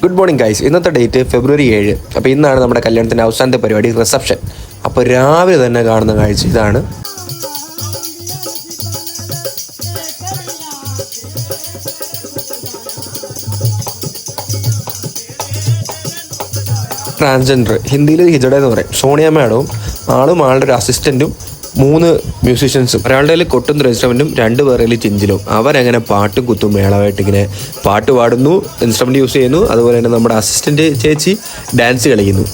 Good morning guys. ഇന്നത്തെ date ഫെബ്രുവരി 7. അപ്പോൾ ഇന്നാണ് നമ്മുടെ കല്യാണത്തിൻ്റെ അവസാനത്തെ പരിപാടി, റിസപ്ഷൻ. അപ്പോൾ രാവിലെ തന്നെ കാണുന്ന കാഴ്ച ഇതാണ്. ട്രാൻസ്ജെൻഡർ, ഹിന്ദിയിൽ ഹിജഡ എന്ന് പറയും. സോണിയ മാഡവും ആളുടെ ഒരു അസിസ്റ്റൻറ്റും 3 മ്യൂസീഷ്യൻസും, ഒരാളുടെ കയ്യിൽ കൊട്ടും ഇൻസ്ട്രുമെൻറ്റും 2 പേരിൽ ചിഞ്ചിലും. അവരങ്ങനെ പാട്ടും കുത്തും മേളമായിട്ട് ഇങ്ങനെ പാട്ട് പാടുന്നു, ഇൻസ്ട്രുമെൻറ്റ് യൂസ് ചെയ്യുന്നു. അതുപോലെ തന്നെ നമ്മുടെ അസിസ്റ്റൻറ്റ് ചേച്ചി ഡാൻസ് കളിക്കുന്നു.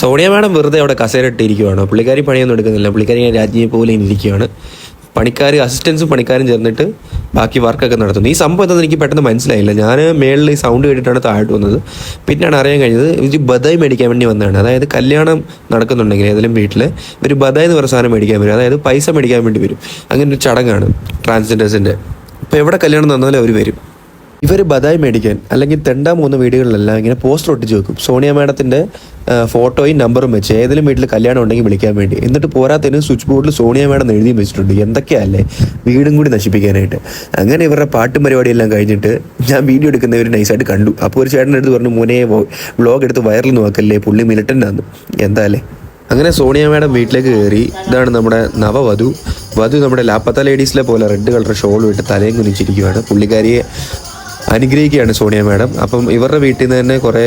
സോണിയ മാഡം വെറുതെ അവിടെ കസേര ഇട്ടിരിക്കുകയാണ്. പുള്ളിക്കാരി പണിയൊന്നും എടുക്കുന്നില്ല. പുള്ളിക്കാരി രാജ്ഞിയെ പോലെ ഇരിക്കുകയാണ്. അസിസ്റ്റൻസും പണിക്കാരും ചേർന്നിട്ട് ബാക്കി വർക്കൊക്കെ നടത്തുന്നു. ഈ സംഭവം എന്താണെന്ന് എനിക്ക് പെട്ടെന്ന് മനസ്സിലായില്ല. ഞാൻ മേളിൽ ഈ സൗണ്ട് കേട്ടിട്ടാണ് താഴോട്ട് വന്നത്. പിന്നെയാണ് അറിയാൻ കഴിഞ്ഞത് ഇത് ബദായി മേടിക്കാൻ വേണ്ടി വന്നതാണ്. അതായത് കല്യാണം നടക്കുന്നുണ്ടെങ്കിൽ ഏതെങ്കിലും വീട്ടിൽ ഒരു ബദായി എന്ന് പറഞ്ഞ സാധനം മേടിക്കാൻ വരും. അതായത് പൈസ മേടിക്കാൻ വേണ്ടി വരും. അങ്ങനെ ഒരു ചടങ്ങാണ് ട്രാൻസ്ജെൻഡേഴ്സിൻ്റെ. ഇപ്പോൾ എവിടെ കല്യാണം നടന്നാലും അവർ വരും. ഇവർ ബദായി മേടിക്കാൻ അല്ലെങ്കിൽ തെണ്ടാ മൂന്ന് വീടുകളിലെല്ലാം ഇങ്ങനെ പോസ്റ്റർ ഒട്ടിച്ച് വെക്കും. സോണിയ മാഡത്തിൻ്റെ ഫോട്ടോയും നമ്പറും വെച്ച് ഏതെങ്കിലും വീട്ടിൽ കല്യാണം ഉണ്ടെങ്കിൽ വിളിക്കാൻ വേണ്ടി. എന്നിട്ട് പോരാത്തതിന് സ്വിച്ച് ബോർഡിൽ സോണിയ മാഡം എഴുതി വെച്ചിട്ടുണ്ട്. എന്തൊക്കെയല്ലേ, വീടും കൂടി നശിപ്പിക്കാനായിട്ട്. അങ്ങനെ ഇവരുടെ പാട്ടും പരിപാടിയെല്ലാം കഴിഞ്ഞിട്ട് ഞാൻ വീഡിയോ എടുക്കുന്നവർ നൈസായിട്ട് കണ്ടു. അപ്പോൾ ഒരു ചേട്ടൻ്റെ അടുത്ത് പറഞ്ഞു, മോനെ വ്ളോഗ് എടുത്ത് വൈറൽ നോക്കല്ലേ, പുള്ളി മിലിറ്റൻ്റാന്ന്. എന്താല്ലേ. അങ്ങനെ സോണിയ മാഡം വീട്ടിലേക്ക് കയറി. ഇതാണ് നമ്മുടെ നവവധു. നമ്മുടെ ലാപ്പത്ത ലേഡീസിലെ പോലെ റെഡ് കളർ ഷോൾ ഇട്ട് തലയും കുനിച്ചിരിക്കുകയാണ്. പുള്ളിക്കാരിയെ അനുഗ്രഹിക്കുകയാണ് സോണിയ മാഡം. അപ്പം ഇവരുടെ വീട്ടിൽ നിന്ന് തന്നെ കുറേ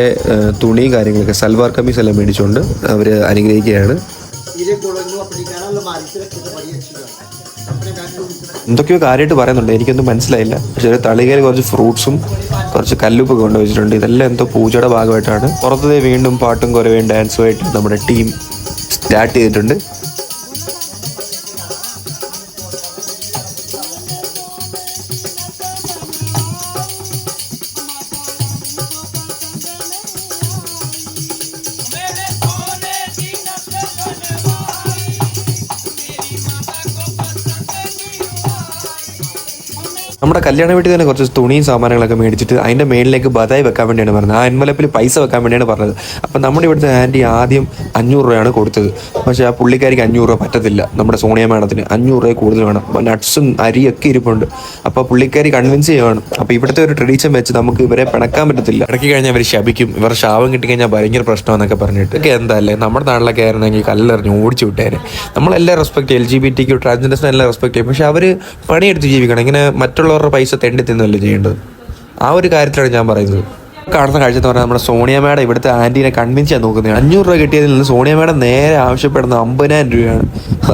തുണിയും കാര്യങ്ങളൊക്കെ, സൽവാർ കമ്മീസ് എല്ലാം മേടിച്ചുകൊണ്ട് അവർ അനുഗ്രഹിക്കുകയാണ്. എന്തൊക്കെയോ കാര്യമായിട്ട് പറയുന്നുണ്ട്, എനിക്കൊന്നും മനസ്സിലായില്ല. പക്ഷേ ഒരു തളികയിൽ കുറച്ച് ഫ്രൂട്ട്സും കുറച്ച് കല്ലുപ്പൊക്കെ കൊണ്ടുവച്ചിട്ടുണ്ട്. ഇതെല്ലാം എന്തോ പൂജയുടെ ഭാഗമായിട്ടാണ്. പുറത്തേ വീണ്ടും പാട്ടും കുറവേയും ഡാൻസുമായിട്ട് നമ്മുടെ ടീം സ്റ്റാർട്ട് ചെയ്തിട്ടുണ്ട്. നമ്മുടെ കല്യാണ വീട്ടിൽ തന്നെ കുറച്ച് തുണിയും സാമാനങ്ങളൊക്കെ മേടിച്ചിട്ട് അതിൻ്റെ മേളിലേക്ക് ബദായി വെക്കാൻ വേണ്ടിയാണ് പറഞ്ഞത്. ആ എൻവലപ്പിൽ പൈസ വെക്കാൻ വേണ്ടിയാണ് പറഞ്ഞത്. അപ്പം നമ്മുടെ ഇവിടുത്തെ ആൻറ്റി ആദ്യം 500 രൂപയാണ് കൊടുത്തത്. പക്ഷേ ആ പുള്ളിക്കാരിക്ക് 500 രൂപ പറ്റത്തില്ല. നമ്മുടെ സോണിയ മാഡത്തിന് 500 രൂപ കൂടുതൽ വേണം. നട്ട്സും അരിയൊക്കെ ഇരിപ്പുണ്ട്. അപ്പോൾ പുള്ളിക്കാരി കൺവിൻസ് ചെയ്യുവാണ്. അപ്പോൾ ഇവിടുത്തെ ഒരു ട്രഡീഷൻ വെച്ച് നമുക്ക് ഇവരെ പിണക്കാൻ പറ്റത്തില്ല. ഇടയ്ക്ക് കഴിഞ്ഞാൽ അവർ ശപിക്കും. ഇവർ ശാപം കിട്ടിക്കഴിഞ്ഞാൽ ഭയങ്കര പ്രശ്നമെന്നൊക്കെ പറഞ്ഞിട്ട് ഒക്കെ എന്താല്ലേ. നമ്മുടെ നാട്ടിലൊക്കെ ആയിരുന്നെങ്കിൽ കല്ലെറിഞ്ഞ് ഓടിച്ചു വിട്ടേനെ. നമ്മളെല്ലാം റെസ്പെക്ട്, LGBTQ ട്രാൻസ്ജെൻഡേഴ്സിനെ എല്ലാം റെസ്പെക്ട് ചെയ്യും. പക്ഷെ അവർ പണിയെടുത്ത് ജീവിക്കണം. ഇങ്ങനെ മറ്റുള്ളവരുടെ പൈസ തെണ്ടി തിന്നല്ലേ ചെയ്യേണ്ടത്. ആ ഒരു കാര്യത്തിലാണ് ഞാൻ പറയുന്നത്. കാണുന്ന കാഴ്ച എന്ന് പറഞ്ഞാൽ നമ്മുടെ സോണിയ മാഡം ഇവിടുത്തെ ആൻറ്റീനെ കൺവിൻസ് ചെയ്യാൻ നോക്കുന്നത്. 500 രൂപ കിട്ടിയതിൽ നിന്ന് സോണിയ മാഡം നേരെ ആവശ്യപ്പെടുന്ന 50,000 രൂപയാണ്.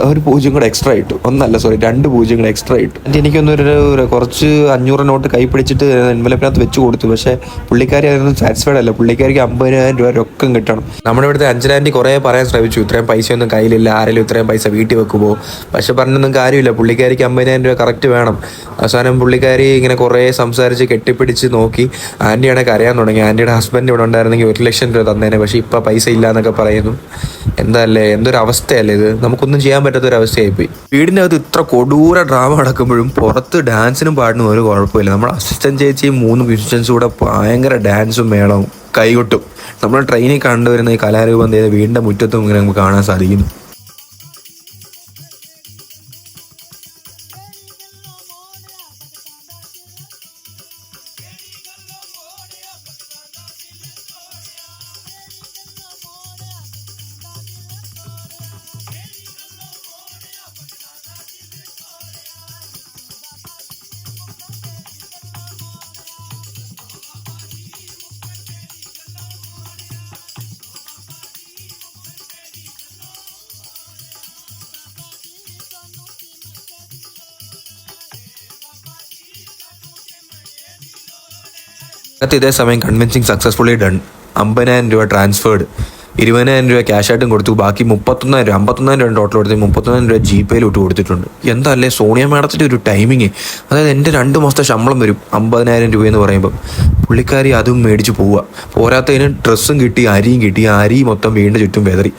ഒരു 0 കൂടെ എക്സ്ട്രാ ഇട്ടു. 2 0 കൂടെ എക്സ്ട്രാ ഇട്ടു. എനിക്കൊന്നൊരു കുറച്ച് 500 നോട്ട് കൈ പിടിച്ചിട്ട് എൻവലപ്പിനകത്ത് വെച്ച് കൊടുത്തു. പക്ഷേ പുള്ളിക്കാരി അതൊന്നും സാറ്റിസ്ഫൈഡ് അല്ല. പുള്ളിക്കാരിക്ക് 50,000 രൂപ രൊക്കം കിട്ടണം. നമ്മുടെ ഇവിടുത്തെ അഞ്ചലാൻറ്റി കുറേ പറയാൻ ശ്രമിച്ചു, ഇത്രയും പൈസയൊന്നും കയ്യിലില്ല, ആരെങ്കിലും ഇത്രയും പൈസ വീട്ടിൽ വെക്കുമോ. പക്ഷെ പറഞ്ഞൊന്നും കാര്യമില്ല. പുള്ളിക്കാരിക്ക് 50,000 രൂപ കറക്റ്റ് വേണം. അവസാനം പുള്ളിക്കാരി ഇങ്ങനെ കുറേ സംസാരിച്ച് കെട്ടിപ്പിടിച്ച് നോക്കി. ആൻറ്റിയാണെങ്കിൽ അറിയാൻ തുടങ്ങി. ആൻറ്റിയുടെ ഹസ്ബൻഡ് ഇവിടെ ഉണ്ടായിരുന്നെങ്കിൽ 1,00,000 രൂപ തന്നേനെ. പക്ഷേ ഇപ്പം പൈസ ഇല്ല എന്നൊക്കെ പറയുന്നു. എന്താല്ലേ, എന്തൊരു അവസ്ഥയല്ലേ ഇത്. നമുക്കൊന്നും ചെയ്യാൻ പറ്റാത്തൊരവസ്ഥയായിപ്പോയി. വീടിൻ്റെ അകത്ത് ഇത്ര കൊടൂര ഡ്രാമ നടക്കുമ്പോഴും പുറത്ത് ഡാൻസിനും പാടിനും ഒരു കുഴപ്പമില്ല. നമ്മുടെ അസിസ്റ്റൻറ്റ് ചേച്ചിയും 3 മ്യൂസിഷ്യൻസും കൂടെ ഭയങ്കര ഡാൻസും മേളവും കൈകൊട്ടും. നമ്മൾ ട്രെയിനിൽ കണ്ടുവരുന്ന ഈ കലാരൂപം വീടിൻ്റെ മുറ്റത്തും ഇങ്ങനെ നമുക്ക് കാണാൻ സാധിക്കുന്നു. ഇതേ സമയം കൺവിൻസിങ് സക്സസ്ഫുള്ളി ഡൺ. 50,000 രൂപ ട്രാൻസ്ഫേർഡ്, 20,000 രൂപ ക്യാഷായിട്ടും കൊടുത്തു. ബാക്കി 51,000 രൂപ ടോട്ടൽ കൊടുത്ത് 31,000 രൂപ GPayയിൽ ഇട്ട് കൊടുത്തിട്ടുണ്ട്. എന്തല്ലേ സോണിയ മാഡത്തിൻ്റെ ഒരു ടൈമിങ്. അതായത് എൻ്റെ 2 മാസത്തെ ശമ്പളം വരും 50,000 രൂപയെന്ന് പറയുമ്പോൾ പുള്ളിക്കാരി അതും മേടിച്ച് പോവുക. പോരാത്തതിന് ഡ്രസ്സും കിട്ടി, അരിയും കിട്ടി. ആ അരി മൊത്തം വീടിൻ്റെ ചുറ്റും വെതറി.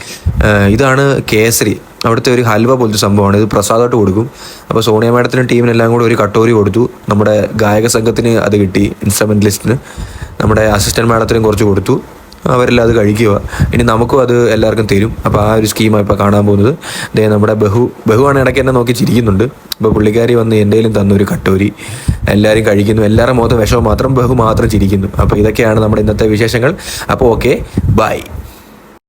ഇതാണ് കേസരി, അവിടുത്തെ ഒരു ഹൽവ പോലത്തെ സംഭവമാണ്. ഇത് പ്രസാദമായിട്ട് കൊടുക്കും. അപ്പോൾ സോണിയ മാഡത്തിനും ടീമിനെല്ലാം കൂടെ ഒരു കട്ടോരി കൊടുത്തു. നമ്മുടെ ഗായക സംഘത്തിന് അത് കിട്ടി, ഇൻസ്ട്രുമെൻ്റലിസ്റ്റിന്. നമ്മുടെ അസിസ്റ്റൻറ്റ് മാഡത്തിനും കുറച്ച് കൊടുത്തു. അവരെല്ലാം അത് കഴിക്കുക. ഇനി നമുക്കും അത് എല്ലാവർക്കും തരും. അപ്പോൾ ആ ഒരു സ്കീമാണ് ഇപ്പോൾ കാണാൻ പോകുന്നത്. നമ്മുടെ ബഹുവാണ് ഇടയ്ക്ക് എന്നെ നോക്കി ചിരിക്കുന്നുണ്ട്. അപ്പോൾ പുള്ളിക്കാരി വന്ന് എൻ്റെയിലും തന്നൊരു കട്ടോരി. എല്ലാവരും കഴിക്കുന്നു. എല്ലാവരുടെ മുഖത്ത് വിഷമം മാത്രം, ബഹു മാത്രം ചിരിക്കുന്നു. അപ്പോൾ ഇതൊക്കെയാണ് നമ്മുടെ ഇന്നത്തെ വിശേഷങ്ങൾ. അപ്പോൾ ഓക്കെ, ബൈ.